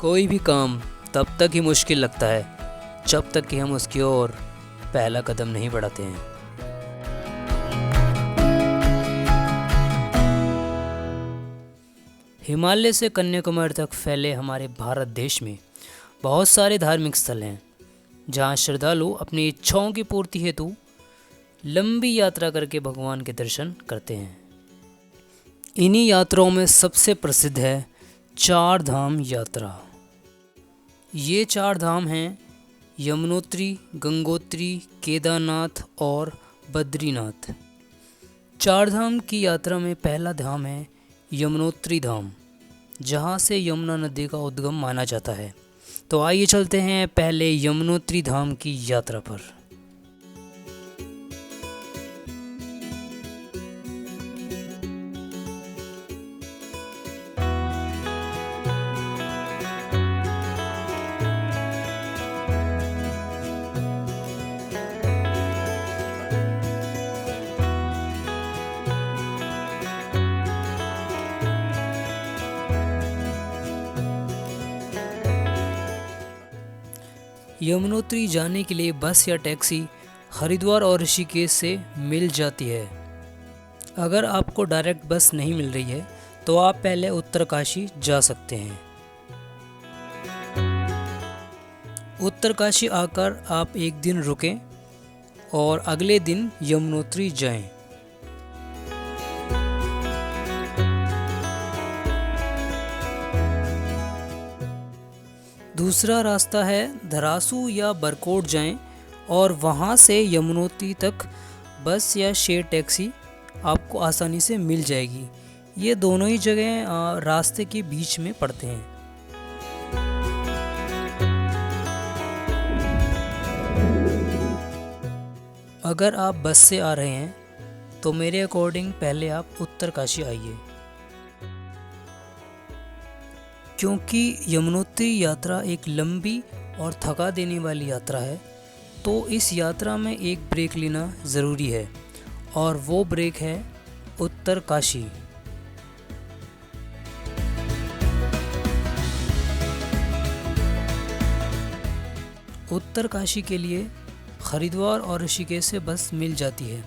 कोई भी काम तब तक ही मुश्किल लगता है जब तक कि हम उसकी ओर पहला कदम नहीं बढ़ाते हैं। हिमालय से कन्याकुमारी तक फैले हमारे भारत देश में बहुत सारे धार्मिक स्थल हैं जहां श्रद्धालु अपनी इच्छाओं की पूर्ति हेतु लंबी यात्रा करके भगवान के दर्शन करते हैं। इन्हीं यात्राओं में सबसे प्रसिद्ध है चार धाम यात्रा। ये चार धाम हैं यमुनोत्री, गंगोत्री, केदारनाथ और बद्रीनाथ। चार धाम की यात्रा में पहला धाम है यमुनोत्री धाम, जहाँ से यमुना नदी का उद्गम माना जाता है। तो आइए चलते हैं पहले यमुनोत्री धाम की यात्रा पर। यमुनोत्री जाने के लिए बस या टैक्सी हरिद्वार और ऋषिकेश से मिल जाती है। अगर आपको डायरेक्ट बस नहीं मिल रही है तो आप पहले उत्तरकाशी जा सकते हैं। उत्तरकाशी आकर आप एक दिन रुकें और अगले दिन यमुनोत्री जाएं। दूसरा रास्ता है धरासू या बरकोट जाएं और वहां से यमुनोत्री तक बस या शेयर टैक्सी आपको आसानी से मिल जाएगी। ये दोनों ही जगह रास्ते के बीच में पड़ते हैं। अगर आप बस से आ रहे हैं तो मेरे अकॉर्डिंग पहले आप उत्तरकाशी आइए, क्योंकि यमुनोत्री यात्रा एक लंबी और थका देने वाली यात्रा है। तो इस यात्रा में एक ब्रेक लेना ज़रूरी है और वो ब्रेक है उत्तरकाशी। उत्तरकाशी के लिए हरिद्वार और ऋषिकेश से बस मिल जाती है।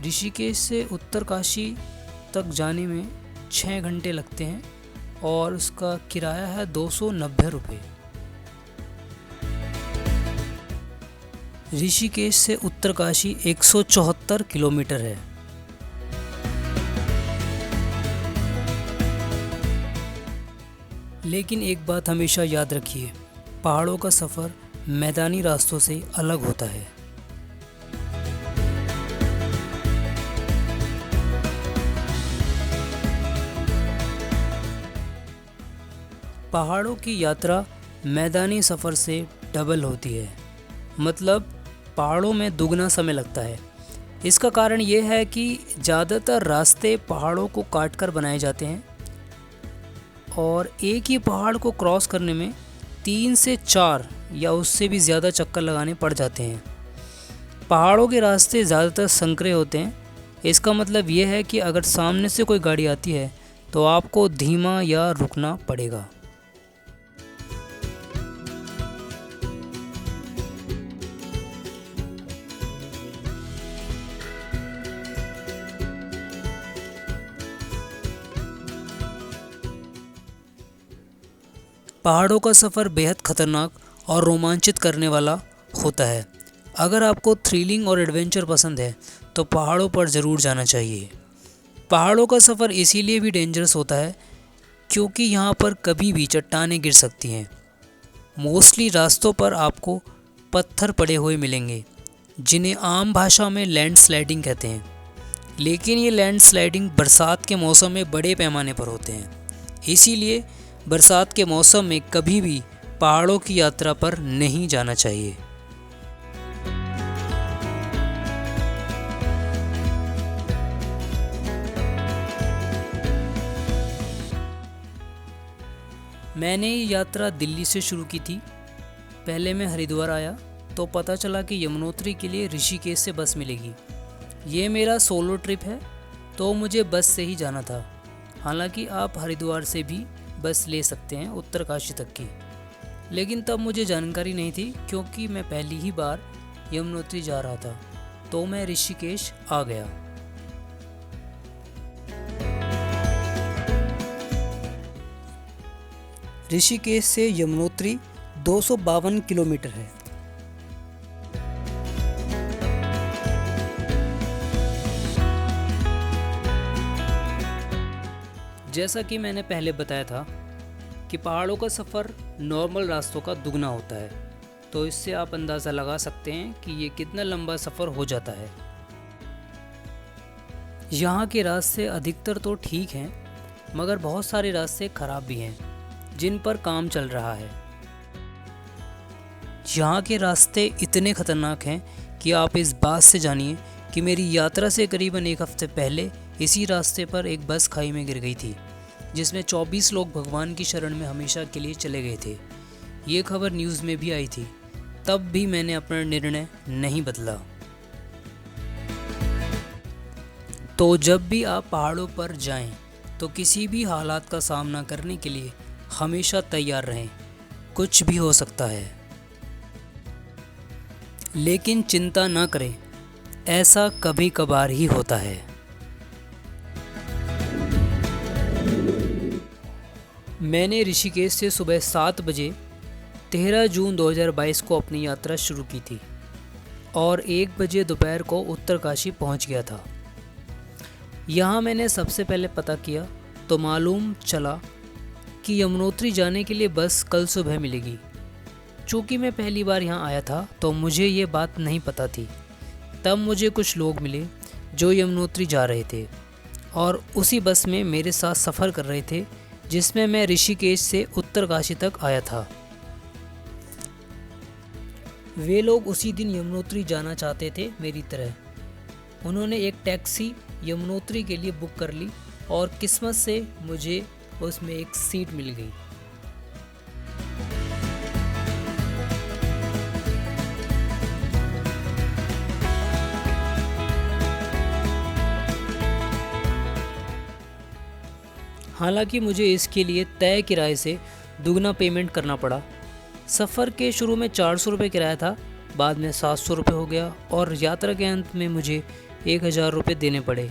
ऋषिकेश से उत्तरकाशी तक जाने में 6 घंटे लगते हैं और उसका किराया है 290 रुपये। ऋषिकेश से उत्तरकाशी 174 किलोमीटर है। लेकिन एक बात हमेशा याद रखिए, पहाड़ों का सफ़र मैदानी रास्तों से अलग होता है। पहाड़ों की यात्रा मैदानी सफ़र से डबल होती है, मतलब पहाड़ों में दुगना समय लगता है। इसका कारण ये है कि ज़्यादातर रास्ते पहाड़ों को काटकर बनाए जाते हैं और एक ही पहाड़ को क्रॉस करने में 3 से 4 या उससे भी ज़्यादा चक्कर लगाने पड़ जाते हैं। पहाड़ों के रास्ते ज़्यादातर संकरे होते हैं। इसका मतलब ये है कि अगर सामने से कोई गाड़ी आती है तो आपको धीमा या रुकना पड़ेगा। पहाड़ों का सफ़र बेहद खतरनाक और रोमांचित करने वाला होता है। अगर आपको थ्रिलिंग और एडवेंचर पसंद है तो पहाड़ों पर ज़रूर जाना चाहिए। पहाड़ों का सफ़र इसीलिए भी डेंजरस होता है क्योंकि यहाँ पर कभी भी चट्टानें गिर सकती हैं। मोस्टली रास्तों पर आपको पत्थर पड़े हुए मिलेंगे, जिन्हें आम भाषा में लैंडस्लाइडिंग कहते हैं। लेकिन ये लैंडस्लाइडिंग बरसात के मौसम में बड़े पैमाने पर होते हैं। इसीलिए बरसात के मौसम में कभी भी पहाड़ों की यात्रा पर नहीं जाना चाहिए। मैंने ये यात्रा दिल्ली से शुरू की थी। पहले मैं हरिद्वार आया तो पता चला कि यमुनोत्री के लिए ऋषिकेश से बस मिलेगी। ये मेरा सोलो ट्रिप है तो मुझे बस से ही जाना था। हालांकि आप हरिद्वार से भी बस ले सकते हैं उत्तरकाशी तक की। लेकिन तब मुझे जानकारी नहीं थी, क्योंकि मैं पहली ही बार यमुनोत्री जा रहा था, तो मैं ऋषिकेश आ गया। ऋषिकेश से यमुनोत्री 252 किलोमीटर है। जैसा कि मैंने पहले बताया था कि पहाड़ों का सफ़र नॉर्मल रास्तों का दुगना होता है, तो इससे आप अंदाज़ा लगा सकते हैं कि ये कितना लंबा सफ़र हो जाता है। यहाँ के रास्ते अधिकतर तो ठीक हैं, मगर बहुत सारे रास्ते ख़राब भी हैं जिन पर काम चल रहा है। यहाँ के रास्ते इतने ख़तरनाक हैं कि आप इस बात से जानिए कि मेरी यात्रा से करीबन एक हफ्ते पहले इसी रास्ते पर एक बस खाई में गिर गई थी, जिसमें 24 लोग भगवान की शरण में हमेशा के लिए चले गए थे। ये खबर न्यूज़ में भी आई थी। तब भी मैंने अपना निर्णय नहीं बदला। तो जब भी आप पहाड़ों पर जाएं, तो किसी भी हालात का सामना करने के लिए हमेशा तैयार रहें। कुछ भी हो सकता है, लेकिन चिंता ना करें, ऐसा कभी कभार ही होता है। मैंने ऋषिकेश से सुबह 7 बजे 13 जून 2022 को अपनी यात्रा शुरू की थी और 1 बजे दोपहर को उत्तरकाशी पहुंच गया था। यहाँ मैंने सबसे पहले पता किया तो मालूम चला कि यमुनोत्री जाने के लिए बस कल सुबह मिलेगी। चूँकि मैं पहली बार यहाँ आया था तो मुझे ये बात नहीं पता थी। तब मुझे कुछ लोग मिले जो यमुनोत्री जा रहे थे और उसी बस में मेरे साथ सफ़र कर रहे थे, जिसमें मैं ऋषिकेश से उत्तरकाशी तक आया था। वे लोग उसी दिन यमुनोत्री जाना चाहते थे मेरी तरह। उन्होंने एक टैक्सी यमुनोत्री के लिए बुक कर ली और किस्मत से मुझे उसमें एक सीट मिल गई। हालांकि मुझे इसके लिए तय किराए से दुगना पेमेंट करना पड़ा। सफ़र के शुरू में 400 रुपये किराया था, बाद में 700 रुपये हो गया और यात्रा के अंत में मुझे 1000 रुपये देने पड़े।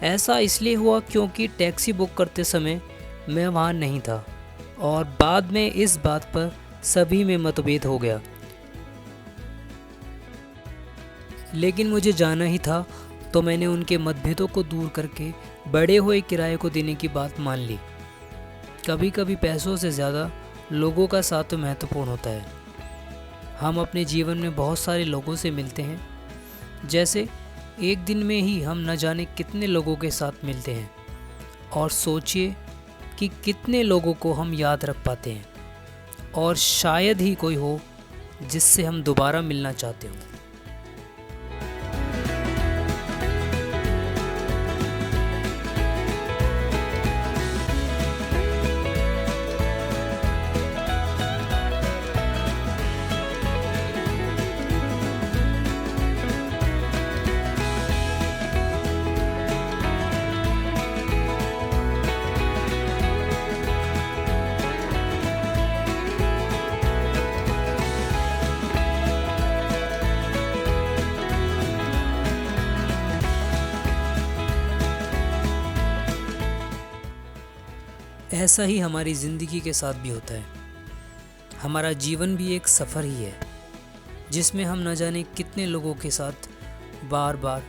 ऐसा इसलिए हुआ क्योंकि टैक्सी बुक करते समय मैं वहाँ नहीं था और बाद में इस बात पर सभी में मतभेद हो गया। लेकिन मुझे जाना ही था, तो मैंने उनके मतभेदों को दूर करके बढ़े हुए किराए को देने की बात मान ली। कभी कभी पैसों से ज़्यादा लोगों का साथ तो महत्वपूर्ण होता है। हम अपने जीवन में बहुत सारे लोगों से मिलते हैं, जैसे एक दिन में ही हम न जाने कितने लोगों के साथ मिलते हैं, और सोचिए कि कितने लोगों को हम याद रख पाते हैं और शायद ही कोई हो जिससे हम दोबारा मिलना चाहते हो। ऐसा ही हमारी ज़िंदगी के साथ भी होता है। हमारा जीवन भी एक सफ़र ही है, जिसमें हम न जाने कितने लोगों के साथ बार बार,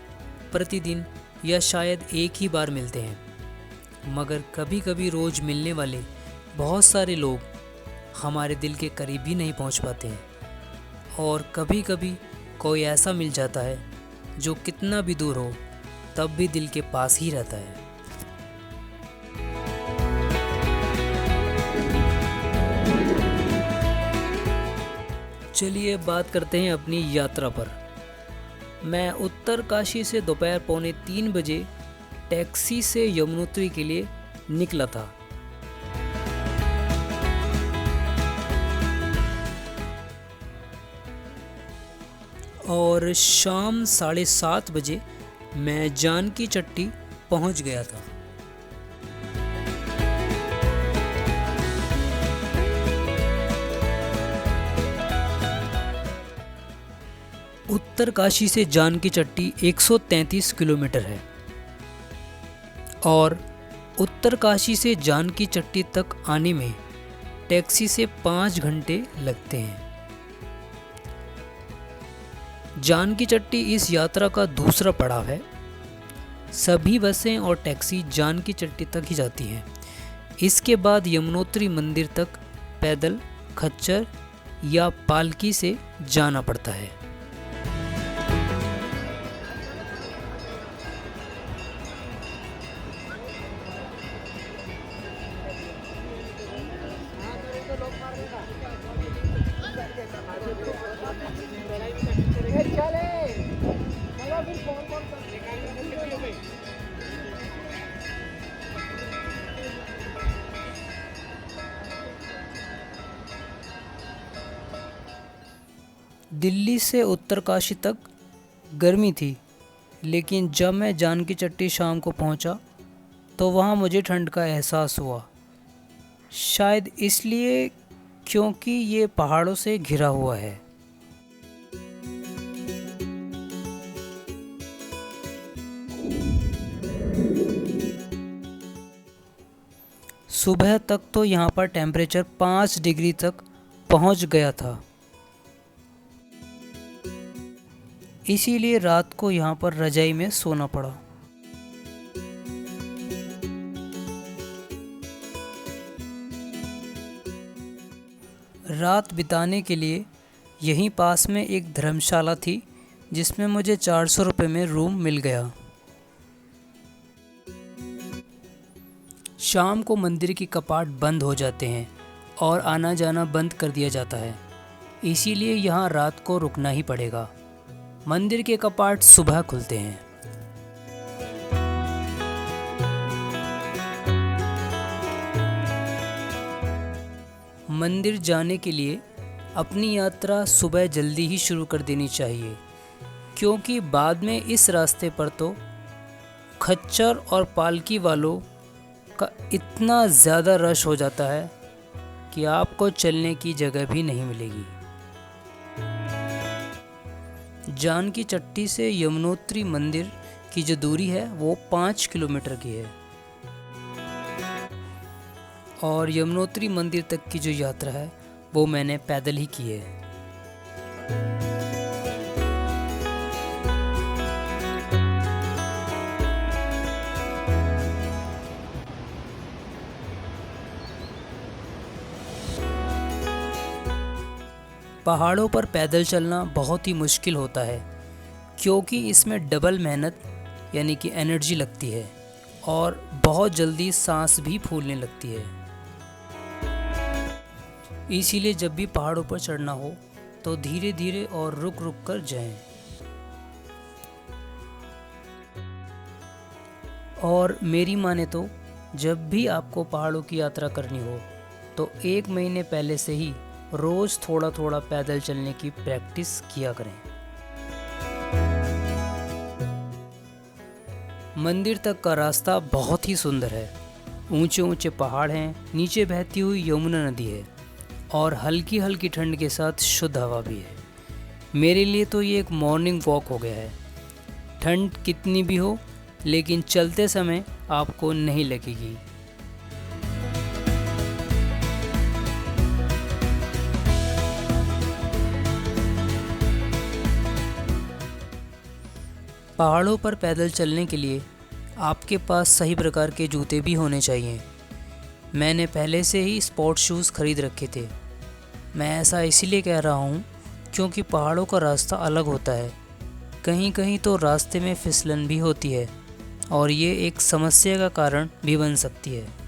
प्रतिदिन या शायद एक ही बार मिलते हैं। मगर कभी कभी रोज़ मिलने वाले बहुत सारे लोग हमारे दिल के करीब ही नहीं पहुंच पाते हैं, और कभी कभी कोई ऐसा मिल जाता है जो कितना भी दूर हो तब भी दिल के पास ही रहता है। चलिए बात करते हैं अपनी यात्रा पर। मैं उत्तरकाशी से दोपहर 2:45 बजे टैक्सी से यमुनोत्री के लिए निकला था। और शाम 7:30 बजे मैं जानकी चट्टी पहुंच गया था। उत्तरकाशी से जानकी चट्टी 133 किलोमीटर है और उत्तरकाशी से जानकी चट्टी तक आने में टैक्सी से 5 घंटे लगते हैं। जानकी चट्टी इस यात्रा का दूसरा पड़ाव है। सभी बसें और टैक्सी जानकी चट्टी तक ही जाती हैं। इसके बाद यमुनोत्री मंदिर तक पैदल, खच्चर या पालकी से जाना पड़ता है। दिल्ली से उत्तरकाशी तक गर्मी थी, लेकिन जब मैं जानकी चट्टी शाम को पहुंचा तो वहां मुझे ठंड का एहसास हुआ। शायद इसलिए क्योंकि ये पहाड़ों से घिरा हुआ है। सुबह तक तो यहाँ पर टेम्परेचर 5 डिग्री तक पहुँच गया था। इसीलिए रात को यहाँ पर रजाई में सोना पड़ा। रात बिताने के लिए यहीं पास में एक धर्मशाला थी, जिसमें मुझे 400 रुपये में रूम मिल गया। शाम को मंदिर की कपाट बंद हो जाते हैं और आना जाना बंद कर दिया जाता है, इसीलिए यहाँ रात को रुकना ही पड़ेगा। मंदिर के कपाट सुबह खुलते हैं। मंदिर जाने के लिए अपनी यात्रा सुबह जल्दी ही शुरू कर देनी चाहिए, क्योंकि बाद में इस रास्ते पर तो खच्चर और पालकी वालों का इतना ज़्यादा रश हो जाता है कि आपको चलने की जगह भी नहीं मिलेगी। जानकी चट्टी से यमुनोत्री मंदिर की जो दूरी है वो 5 किलोमीटर की है और यमुनोत्री मंदिर तक की जो यात्रा है वो मैंने पैदल ही की है। पहाड़ों पर पैदल चलना बहुत ही मुश्किल होता है, क्योंकि इसमें डबल मेहनत यानी कि एनर्जी लगती है और बहुत जल्दी सांस भी फूलने लगती है। इसीलिए जब भी पहाड़ों पर चढ़ना हो तो धीरे धीरे और रुक रुक कर जाएं। और मेरी माने तो जब भी आपको पहाड़ों की यात्रा करनी हो तो 1 महीने पहले से ही रोज़ थोड़ा थोड़ा पैदल चलने की प्रैक्टिस किया करें। मंदिर तक का रास्ता बहुत ही सुंदर है। ऊंचे ऊंचे पहाड़ हैं, नीचे बहती हुई यमुना नदी है और हल्की हल्की ठंड के साथ शुद्ध हवा भी है। मेरे लिए तो ये एक मॉर्निंग वॉक हो गया है। ठंड कितनी भी हो, लेकिन चलते समय आपको नहीं लगेगी। पहाड़ों पर पैदल चलने के लिए आपके पास सही प्रकार के जूते भी होने चाहिए। मैंने पहले से ही स्पोर्ट शूज़ खरीद रखे थे। मैं ऐसा इसीलिए कह रहा हूँ क्योंकि पहाड़ों का रास्ता अलग होता है। कहीं कहीं तो रास्ते में फिसलन भी होती है और ये एक समस्या का कारण भी बन सकती है।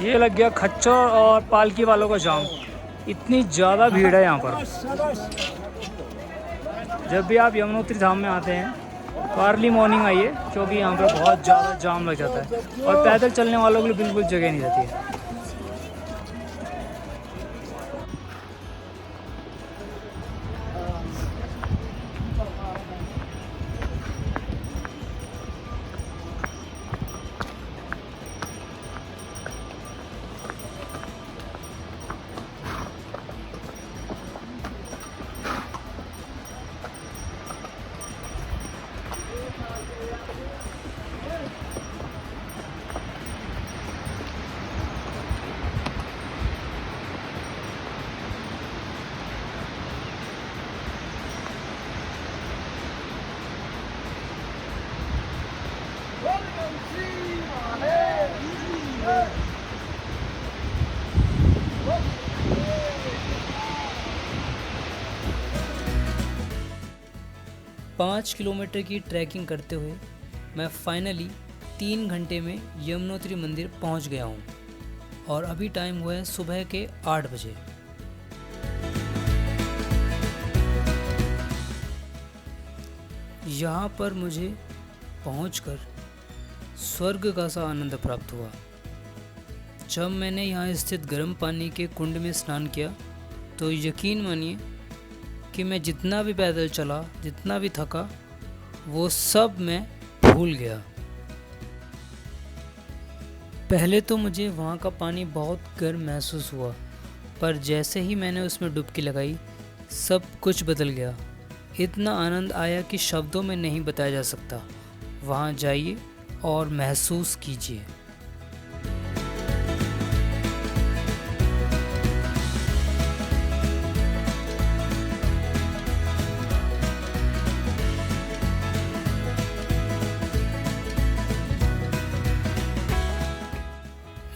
ये लग गया खच्चर और पालकी वालों का जाम। इतनी ज़्यादा भीड़ है यहाँ पर। जब भी आप यमुनोत्री धाम में आते हैं तो अर्ली मॉर्निंग आइए, क्योंकि यहाँ पर बहुत ज़्यादा जाम लग जाता है और पैदल चलने वालों के लिए बिल्कुल जगह नहीं रहती है। 5 किलोमीटर की ट्रैकिंग करते हुए मैं फाइनली 3 घंटे में यमुनोत्री मंदिर पहुंच गया हूं और अभी टाइम हुआ है सुबह के 8 बजे। यहाँ पर मुझे पहुंचकर स्वर्ग का सा आनंद प्राप्त हुआ। जब मैंने यहाँ स्थित गर्म पानी के कुंड में स्नान किया तो यकीन मानिए कि मैं जितना भी पैदल चला, जितना भी थका, वो सब मैं भूल गया। पहले तो मुझे वहाँ का पानी बहुत गर्म महसूस हुआ, पर जैसे ही मैंने उसमें डुबकी लगाई सब कुछ बदल गया। इतना आनंद आया कि शब्दों में नहीं बताया जा सकता। वहाँ जाइए और महसूस कीजिए।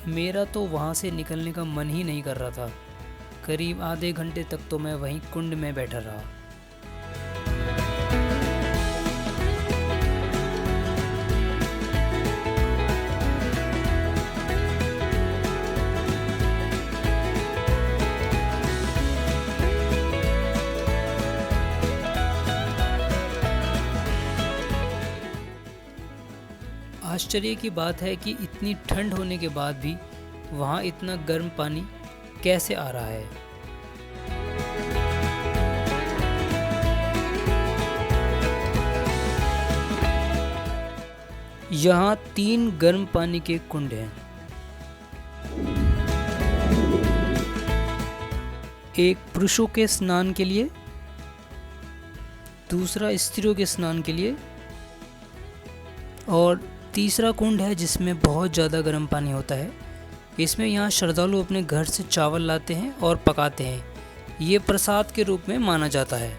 मेरा तो वहाँ से निकलने का मन ही नहीं कर रहा था। करीब आधे घंटे तक तो मैं वहीं कुंड में बैठा रहा। आश्चर्य की बात है कि इतनी ठंड होने के बाद भी वहाँ इतना गर्म पानी कैसे आ रहा है। यहाँ 3 गर्म पानी के कुंड हैं। एक पुरुषों के स्नान के लिए, दूसरा स्त्रियों के स्नान के लिए और तीसरा कुंड है जिसमें बहुत ज़्यादा गर्म पानी होता है। इसमें यहाँ श्रद्धालु अपने घर से चावल लाते हैं और पकाते हैं। ये प्रसाद के रूप में माना जाता है।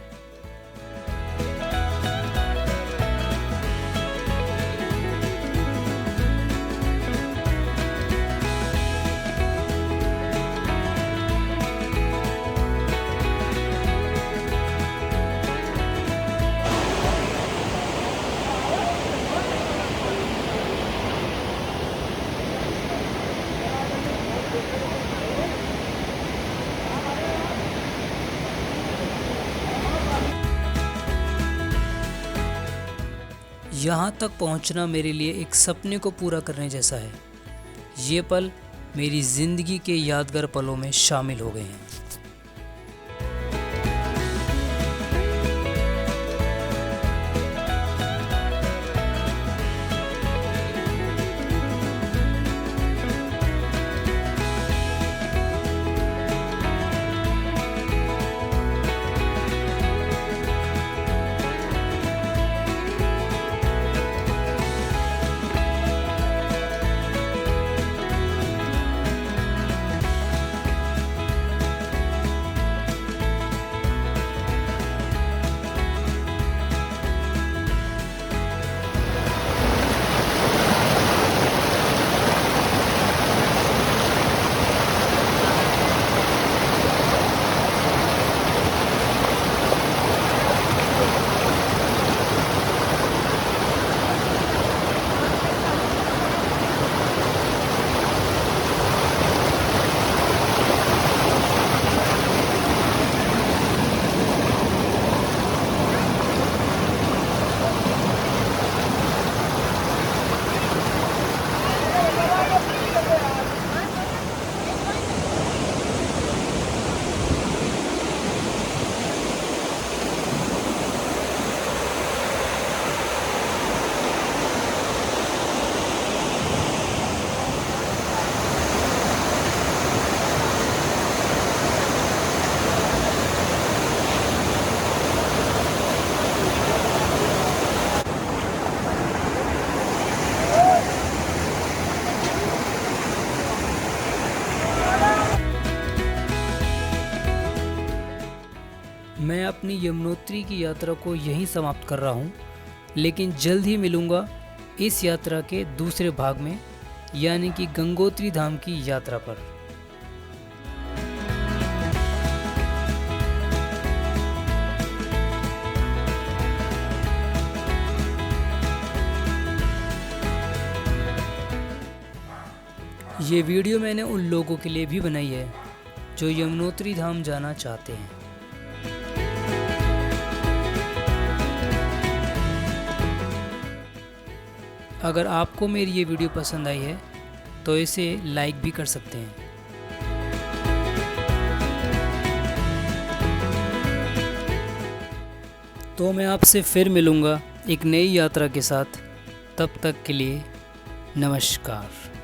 यहाँ तक पहुँचना मेरे लिए एक सपने को पूरा करने जैसा है। ये पल मेरी ज़िंदगी के यादगार पलों में शामिल हो गए हैं। अपनी यमुनोत्री की यात्रा को यहीं समाप्त कर रहा हूँ, लेकिन जल्द ही मिलूँगा इस यात्रा के दूसरे भाग में, यानी कि गंगोत्री धाम की यात्रा पर। ये वीडियो मैंने उन लोगों के लिए भी बनाई है जो यमुनोत्री धाम जाना चाहते हैं। अगर आपको मेरी ये वीडियो पसंद आई है तो इसे लाइक भी कर सकते हैं। तो मैं आपसे फिर मिलूँगा एक नई यात्रा के साथ। तब तक के लिए नमस्कार।